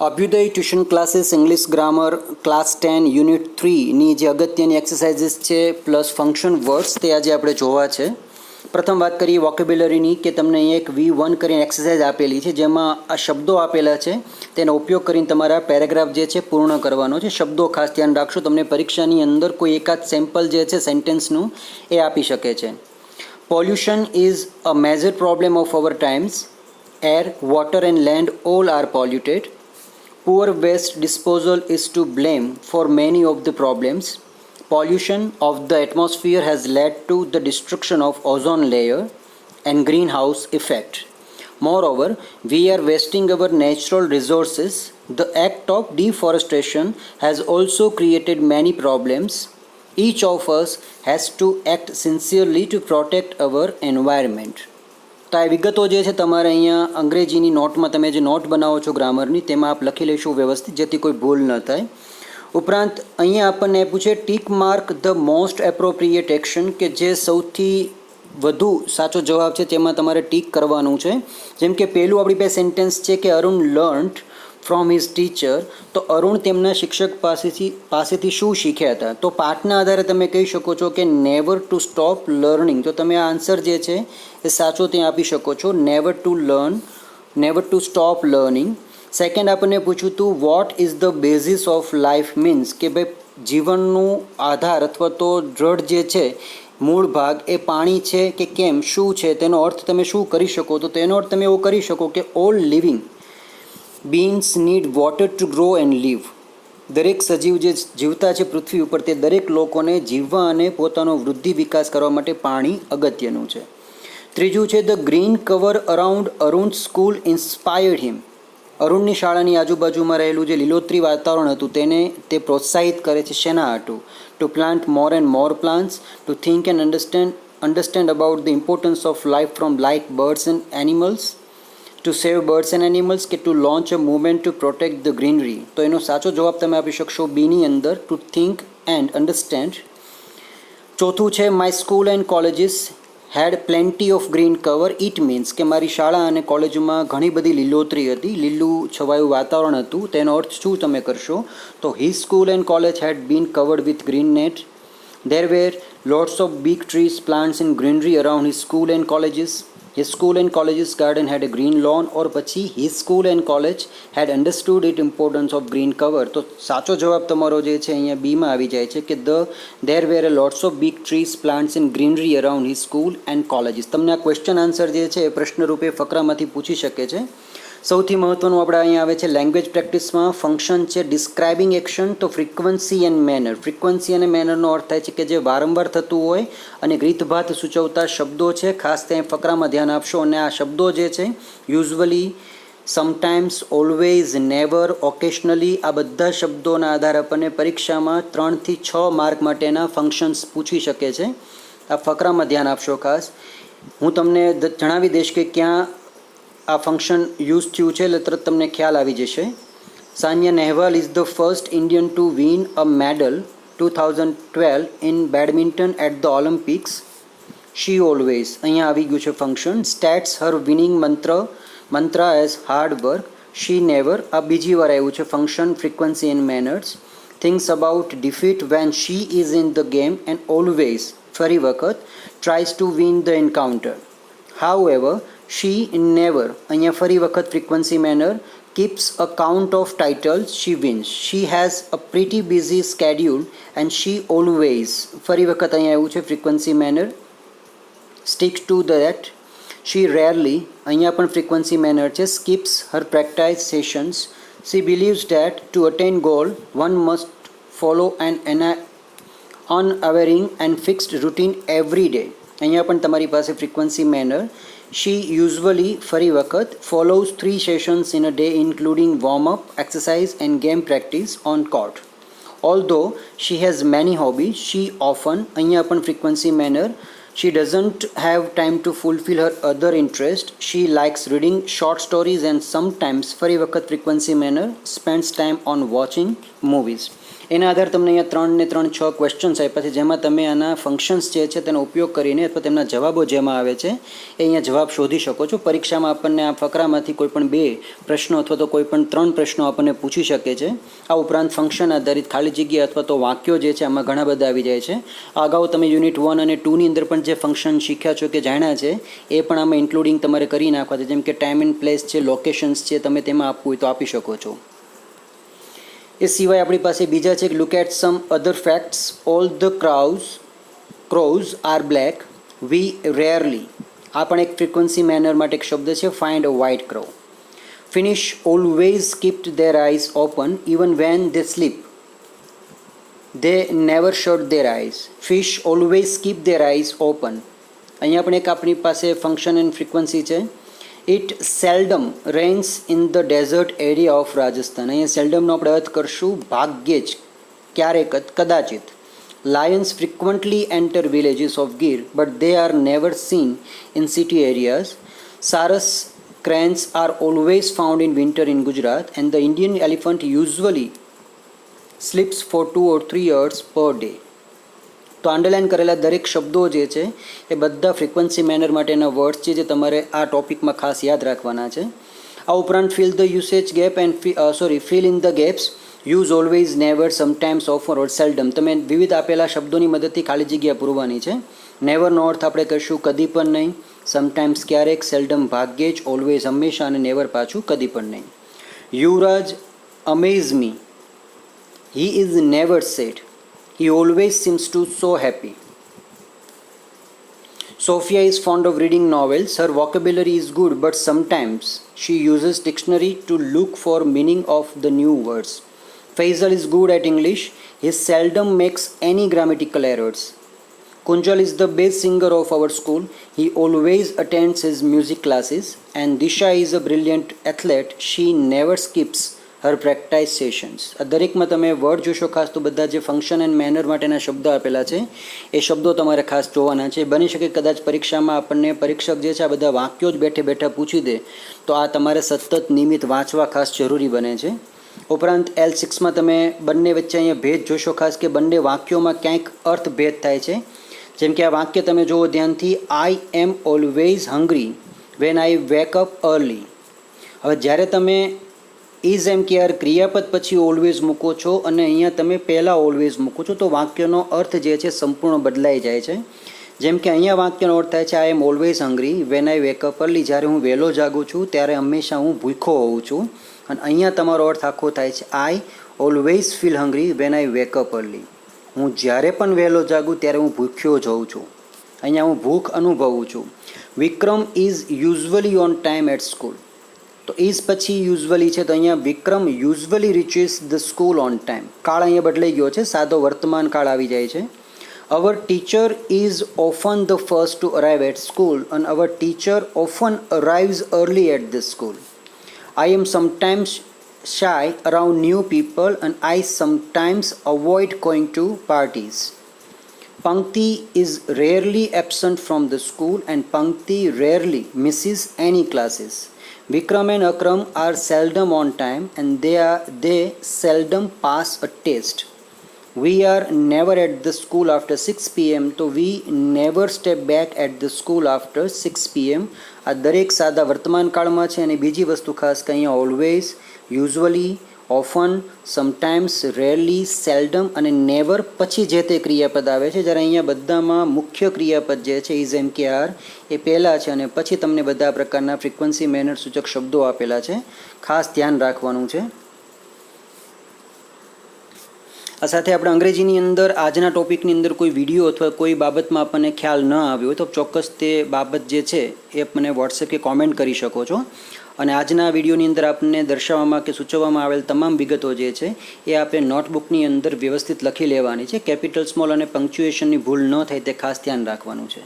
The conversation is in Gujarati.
Abhyuday tuition classes English grammar class 10 unit 3ની જે અગત્યની એક્સરસાઇઝીસ છે પ્લસ ફંક્શન વર્ડ્સ તે આજે આપણે જોવા છે. પ્રથમ વાત કરીએ વોકેબ્યુલરીની કે તમને અહીંયા એક V1 કરીને એક્સરસાઇઝ આપેલી છે જેમાં આ શબ્દો આપેલા છે તેનો ઉપયોગ કરીને તમારા પેરેગ્રાફ જે છે પૂર્ણ કરવાનો છે. શબ્દો ખાસ ધ્યાન રાખશો, તમને પરીક્ષાની અંદર કોઈ એકાદ સેમ્પલ જે છે સેન્ટેન્સનું એ આપી શકે છે. Pollution is a major problem of our times. Air, water and land all are polluted. Poor waste disposal is to blame for many of the problems. Pollution of the atmosphere has led to the destruction of ozone layer and greenhouse effect. Moreover, we are wasting our natural resources. The act of deforestation has also created many problems. Each of us has to act sincerely to protect our environment. તો આ વિગતો જે છે તમારે અહીંયા અંગ્રેજીની નોટમાં તમે જે નોટ બનાવો છો ગ્રામરની તેમાં આપ લખી લેશો વ્યવસ્થિત જેથી કોઈ ભૂલ ન થાય. ઉપરાંત અહીંયા આપણને પૂછે tick mark the most appropriate action કે જે સૌથી વધુ સાચો જવાબ છે તેમાં તમારે ટીક કરવાનું છે. જેમ કે પહેલું આપણી પાસે સેન્ટેન્સ છે કે Arun learnt from his teacher. તો અરુણ તેમના શિક્ષક પાસેથી શું શીખ્યા હતા? તો પાઠના આધારે તમે કહી શકો છો કે નેવર ટુ સ્ટોપ લર્નિંગ. તો તમે આ આન્સર જે છે એ સાચો ત્યાં આપી શકો છો, never to learn, never to stop learning. Second આપણને પૂછ્યું હતું what is the basis of life means કે ભાઈ જીવનનું આધાર અથવા તો દ્રઢ જે છે મૂળ ભાગ એ પાણી છે કે કેમ, શું છે, તેનો અર્થ તમે શું કરી શકો? તો તેનો અર્થ તમે એવો કરી શકો કે all living beings need water to grow and live. દરેક સજીવ જે જીવતા છે પૃથ્વી ઉપર તે દરેક લોકોને જીવવા અને પોતાનો વૃદ્ધિ વિકાસ કરવા માટે પાણી અગત્યનું છે. ત્રીજું છે the green cover around Arun school inspired him. અરુણની શાળાની આજુબાજુમાં રહેલું જે લીલોતરી વાતાવરણ હતું તેને તે પ્રોત્સાહિત કરે છે શેના હાટું? To plant more and more plants, to think and understand about the importance of life from like birds and animals, to save birds and animals, કે to launch a movement to protect the greenery. તો એનો સાચો જવાબ તમે આપી શકશો બીની અંદર, ટુ થિંક એન્ડ અન્ડરસ્ટેન્ડ. ચોથું છે my school and colleges had plenty of green cover. It means કે મારી શાળા અને કોલેજમાં ઘણી બધી લીલોતરી હતી, લીલું છવાયું વાતાવરણ હતું. તેનો અર્થ શું તમે કરશો? તો his school and college had been covered with green net. There were lots of big trees, plants and greenery around his school and colleges. His school and college's garden had a green lawn. or પછી his school and college had understood its importance of green cover. તો સાચો જવાબ તમારો જે છે અહીંયા બીમાં આવી જાય છે કે there were lots of big trees, plants and greenery around his school and colleges. તમને આ ક્વેશ્ચન આન્સર જે છે એ પ્રશ્ન રૂપે ફકરામાંથી પૂછી શકે છે. સૌથી મહત્ત્વનું આપણે અહીંયા આવે છે લેંગ્વેજ પ્રેક્ટિસમાં ફંક્શન છે ડિસ્ક્રાઇબિંગ એક્શન. તો ફ્રિકવન્સી એન્ડ મેનર. ફ્રિકવન્સી અને મેનરનો અર્થ થાય છે કે જે વારંવાર થતું હોય અને રીતભાત સૂચવતા શબ્દો છે. ખાસ ત્યાં ફકરામાં ધ્યાન આપશો. અને આ શબ્દો જે છે usually, sometimes, always, never, occasionally, આ બધા શબ્દોના આધારે આપણને પરીક્ષામાં 3 થી 6 માર્ક માટેના ફંક્શન્સ પૂછી શકે છે. આ ફકરામાં ધ્યાન આપશો ખાસ. હું તમને જણાવી દઈશ કે ક્યાં આ ફંક્શન યુઝ થયું છે એટલે તરત તમને ખ્યાલ આવી જશે. Sania Nehwal is the first Indian to win a medal 2012 in badminton at the Olympics. She always, અહીંયા આવી ગયું છે function. States her winning mantra as hard work. She never, આ બીજી વાર આવ્યું છે function frequency and manners. Things about defeat when she is in the game and always, ફરી વખત, tries to win the encounter. However, she never, અહીંયા ફરી વખત frequency manner, keeps a count of titles she wins. She has a pretty busy schedule and she always, ફરી વખત અહીંયા એવું છે frequency manner, sticks to that. She rarely, અહીંયા પણ ફ્રીક્વન્સી મેનર છે, skips her practice sessions. She believes that to attain goal one must follow an unwavering and fixed routine every day. અહીંયા પણ તમારી પાસે ફ્રીક્વન્સી મેનર. She usually, ફરી વખત, follows 3 sessions in a day including warm-up, exercise and game practice on court. Although she has many hobbies, she often, અહીંયા પણ frequency manner, she doesn't have time to fulfill her other interests. She likes reading short stories and sometimes, ફરી વખત frequency manner, spends time on watching movies. એના આધારે તમને અહીંયા 3 ને 3 6 ક્વેશ્ચન્સ આપ્યા છે, જેમાં તમે આના ફંક્શન્સ જે છે તેનો ઉપયોગ કરીને અથવા તેમના જવાબો જેમાં આવે છે એ અહીંયા જવાબ શોધી શકો છો. પરીક્ષામાં આપણને આ ફકરામાંથી કોઈ પણ 2 પ્રશ્નો અથવા તો કોઈ પણ 3 પ્રશ્નો આપણને પૂછી શકે છે. આ ઉપરાંત ફંક્શન આધારિત ખાલી જગ્યા અથવા તો વાક્યો જે છે આમાં ઘણા બધા આવી જાય છે. અગાઉ તમે યુનિટ 1 અને 2 ની અંદર પણ જે ફંક્શન શીખ્યા છો કે જાણ્યા છે એ પણ આમાં ઇન્ક્લુડિંગ તમારે કરી નાખવા છે, જેમ કે ટાઈમ એન્ડ પ્લેસ છે, લોકેશન્સ છે, તમે તેમાં આપવું હોય તો આપી શકો છો. એ સિવાય આપણી પાસે બીજા છે, look at some other facts. All the crows are black, we rarely. આ પણ એક ફ્રીક્વન્સી મેનર માટે એક શબ્દ છે. Find a white crow. Finish always kept their eyes open even when they sleep. They never shut their eyes. Fish always keep their eyes open. અહીંયા પણ એક આપણી પાસે ફંક્શન એન્ડ ફ્રીક્વન્સી છે. It seldom rains in the desert area of Rajasthan. અહીંયા સેલ્ડમનો આપણે અર્થ કરશું ભાગ્યે જ, ક્યારેક, કદાચિત. Lions frequently enter villages of Gir but they are never seen in city areas. Sarus cranes are always found in winter in Gujarat and the Indian elephant usually sleeps for 2 or 3 hours per day. તો અંડરલાઇન કરેલા દરેક શબ્દો જે છે એ બધા ફ્રીક્વન્સી મેનર માટેના વર્ડ્સ છે જે તમારે આ ટોપિકમાં ખાસ યાદ રાખવાના છે. આ ઉપરાંત fill the usage gap and fill in the gaps. Use always, never, sometimes, often or seldom. તમે વિવિધ આપેલા શબ્દોની મદદથી ખાલી જગ્યા પૂરવાની છે. નેવરનો અર્થ આપણે કહીશું કદી પણ નહીં, સમટાઇમ્સ ક્યારેક, સેલ્ડમ ભાગ્યે જ, ઓલવેઝ હંમેશા અને નેવર પાછું કદી પણ નહીં. Yuvraj amaze me. He is never sad. He always seems to so happy. Sophia is fond of reading novels. Her vocabulary is good, but sometimes she uses dictionary to look for meaning of the new words. Faisal is good at English. He seldom makes any grammatical errors. Kunjal is the best singer of our school. He always attends his music classes. And Disha is a brilliant athlete. She never skips her practice sessions. આ દરેકમાં તમે વર્ડ જોશો ખાસ તો બધા જે ફંક્શન એન્ડ મેનર માટેના શબ્દો આપેલા છે એ શબ્દો તમારે ખાસ જોવાના છે. બની શકે કદાચ પરીક્ષામાં આપણને પરીક્ષક જે છે આ બધા વાક્યો જ બેઠે બેઠા પૂછી દે, તો આ તમારે સતત નિયમિત વાંચવા ખાસ જરૂરી બને છે. ઉપરાંત L6માં તમે બંને વચ્ચે અહીંયા ભેદ જોશો ખાસ કે બંને વાક્યોમાં ક્યાંક અર્થ ભેદ થાય છે. જેમ કે આ વાક્ય તમે જુઓ ધ્યાનથી, I am always hungry when I wake up early. હવે જ્યારે તમે ઇઝ એમ કે આર ક્રિયાપદ પછી ઓલવેઝ મૂકો છો અને અહીંયા તમે પહેલાં ઓલવેઝ મૂકો છો તો વાક્યનો અર્થ જે છે સંપૂર્ણ બદલાઈ જાય છે. જેમ કે અહીંયા વાક્યનો અર્થ થાય છે I am always hungry when I wake up early. જ્યારે હું વહેલો જાગું છું ત્યારે હંમેશા હું ભૂખ્યો હોઉં છું. અને અહીંયા તમારો અર્થ આખો થાય છે I always feel hungry when I wake up early. હું જ્યારે પણ વહેલો જાગું ત્યારે હું ભૂખ્યો જ હોઉં છું. અહીંયા હું ભૂખ અનુભવું છું. Vikram is usually on time at school. તો ઇઝ પછી યુઝવલી છે તો અહીંયા Vikram usually reaches the school on time. કાળ અહીંયા બદલાઈ ગયો છે, સાદો વર્તમાન કાળ આવી જાય છે. Our teacher is often the first to arrive at school અને our teacher often arrives early at the school. I am sometimes shy around new people and I sometimes avoid going to parties. Pankti is rarely absent from the school and Pankti rarely misses any classes. Vikram and Akram are seldom on time and they seldom pass a test. We are never at the school after 6 p.m. so we never step back at the school after 6 p.m. આ દરેક સાદા વર્તમાન કાળમાં છે. અને બીજી વસ્તુ ખાસ કે અહીંયા always, usually, often, sometimes, rarely, seldom અને નેવર પછી જે તે ક્રિયાપદ આવે છે. જ્યારે અહીંયા બધામાં મુખ્ય ક્રિયાપદ જે છે ઇઝ એમ કે આર એ પહેલાં છે અને પછી તમને બધા પ્રકારના ફ્રીક્વન્સી મેનર સૂચક શબ્દો આપેલા છે. ખાસ ધ્યાન રાખવાનું છે. આ સાથે આપણે અંગ્રેજીની અંદર આજના ટોપિકની અંદર કોઈ વિડીયો અથવા કોઈ બાબતમાં આપણને ખ્યાલ ન આવ્યો હોય તો ચોક્કસ તે બાબત જે છે એ મને વોટ્સએપ કે કોમેન્ટ કરી શકો છો. અને આજના વિડીયોની અંદર આપણને દર્શાવવામાં કે સૂચવવામાં આવેલ તમામ વિગતો જે છે એ આપણે નોટબુકની અંદર વ્યવસ્થિત લખી લેવાની છે. કેપિટલ, સ્મોલ અને પંક્ચ્યુએશનની ભૂલ ન થાય તે ખાસ ધ્યાન રાખવાનું છે.